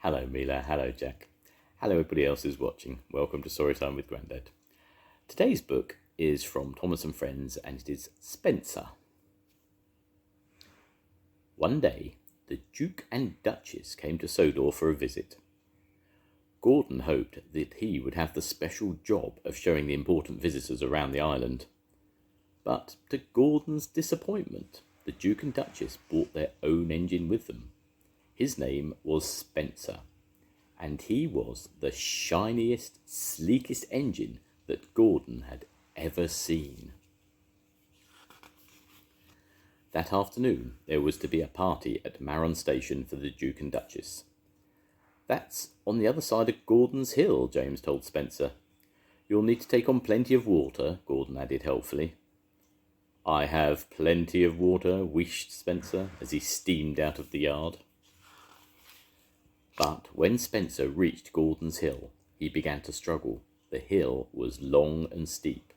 Hello Mila, hello Jack. Hello everybody else who's watching. Welcome to Storytime with Grandad. Today's book is from Thomas and Friends and it is Spencer. One day, the Duke and Duchess came to Sodor for a visit. Gordon hoped that he would have the special job of showing the important visitors around the island. But to Gordon's disappointment, the Duke and Duchess brought their own engine with them. His name was Spencer, and he was the shiniest, sleekest engine that Gordon had ever seen. That afternoon, there was to be a party at Maron Station for the Duke and Duchess. That's on the other side of Gordon's Hill, James told Spencer. You'll need to take on plenty of water, Gordon added helpfully. I have plenty of water, wished Spencer as he steamed out of the yard. But when Spencer reached Gordon's Hill, he began to struggle. The hill was long and steep.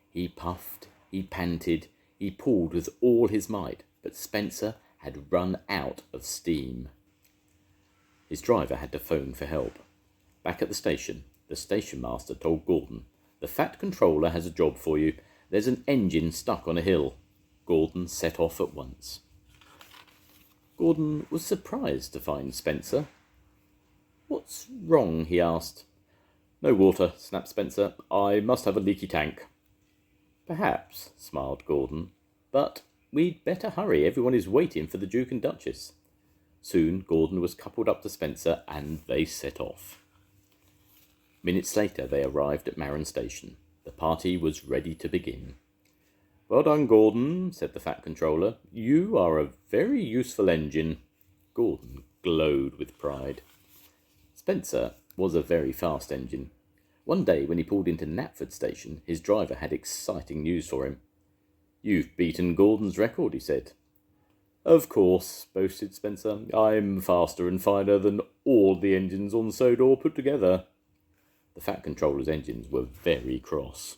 He puffed, he panted, he pulled with all his might, but Spencer had run out of steam. His driver had to phone for help. Back at the station master told Gordon, "The Fat Controller has a job for you. There's an engine stuck on a hill." Gordon set off at once. Gordon was surprised to find Spencer. "What's wrong?" he asked. "No water," snapped Spencer. "I must have a leaky tank." "Perhaps," smiled Gordon, "but we'd better hurry. Everyone is waiting for the Duke and Duchess." Soon Gordon was coupled up to Spencer and they set off. Minutes later they arrived at Maron Station. The party was ready to begin. "Well done, Gordon," said the Fat Controller. "You are a very useful engine." Gordon glowed with pride. Spencer was a very fast engine. One day when he pulled into Knapford Station, his driver had exciting news for him. "You've beaten Gordon's record," he said. "Of course," boasted Spencer. "I'm faster and finer than all the engines on Sodor put together." The Fat Controller's engines were very cross.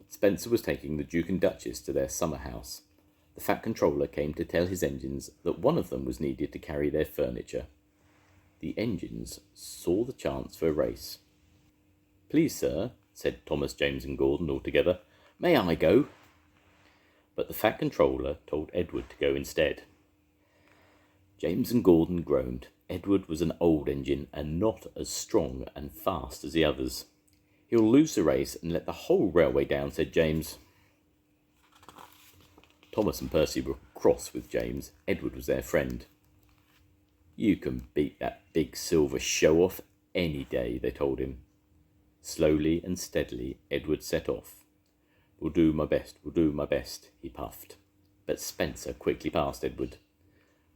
Spencer was taking the Duke and Duchess to their summer house. The Fat Controller came to tell his engines that one of them was needed to carry their furniture. The engines saw the chance for a race. "Please, sir," said Thomas, James and Gordon all together, "may I go?" But the Fat Controller told Edward to go instead. James and Gordon groaned. Edward was an old engine and not as strong and fast as the others. "He'll lose the race and let the whole railway down," said James. Thomas and Percy were cross with James. Edward was their friend. "You can beat that big silver show-off any day," they told him. Slowly and steadily, Edward set off. We'll do my best," he puffed. But Spencer quickly passed Edward.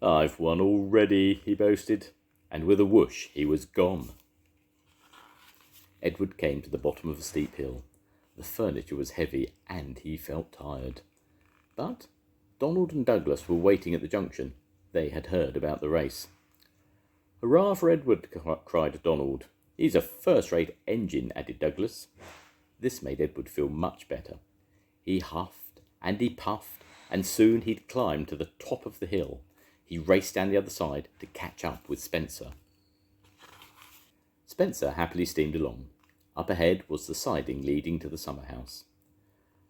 "I've won already," he boasted, and with a whoosh he was gone. Edward came to the bottom of a steep hill. The furniture was heavy and he felt tired. But Donald and Douglas were waiting at the junction. They had heard about the race. "Hurrah for Edward," cried Donald. "He's a first-rate engine," added Douglas. This made Edward feel much better. He huffed and he puffed, and soon he'd climbed to the top of the hill. He raced down the other side to catch up with Spencer. Spencer happily steamed along. Up ahead was the siding leading to the summer house.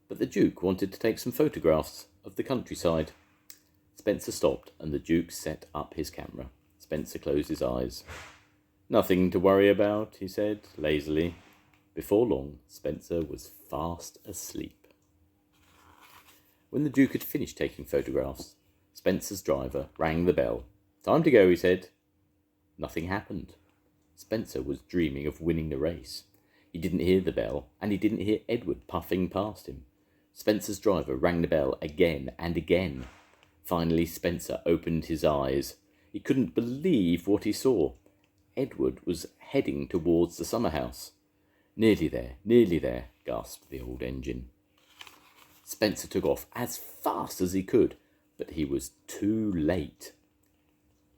But the Duke wanted to take some photographs of the countryside. Spencer stopped and the Duke set up his camera. Spencer closed his eyes. "Nothing to worry about," he said lazily. Before long, Spencer was fast asleep. When the Duke had finished taking photographs, Spencer's driver rang the bell. "Time to go," he said. Nothing happened. Spencer was dreaming of winning the race. He didn't hear the bell, and he didn't hear Edward puffing past him. Spencer's driver rang the bell again and again. Finally, Spencer opened his eyes. He couldn't believe what he saw. Edward was heading towards the summer house. Nearly there," gasped the old engine. Spencer took off as fast as he could, but he was too late.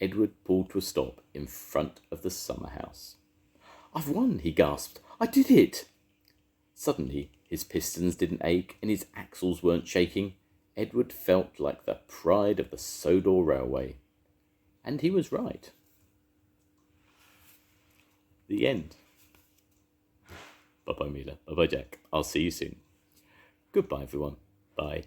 Edward pulled to a stop in front of the summer house. "I've won," he gasped. "I did it!" Suddenly, his pistons didn't ache and his axles weren't shaking. Edward felt like the pride of the Sodor Railway. And he was right. The end. Bye-bye, Mila. Bye-bye, Jack. I'll see you soon. Goodbye, everyone. Bye.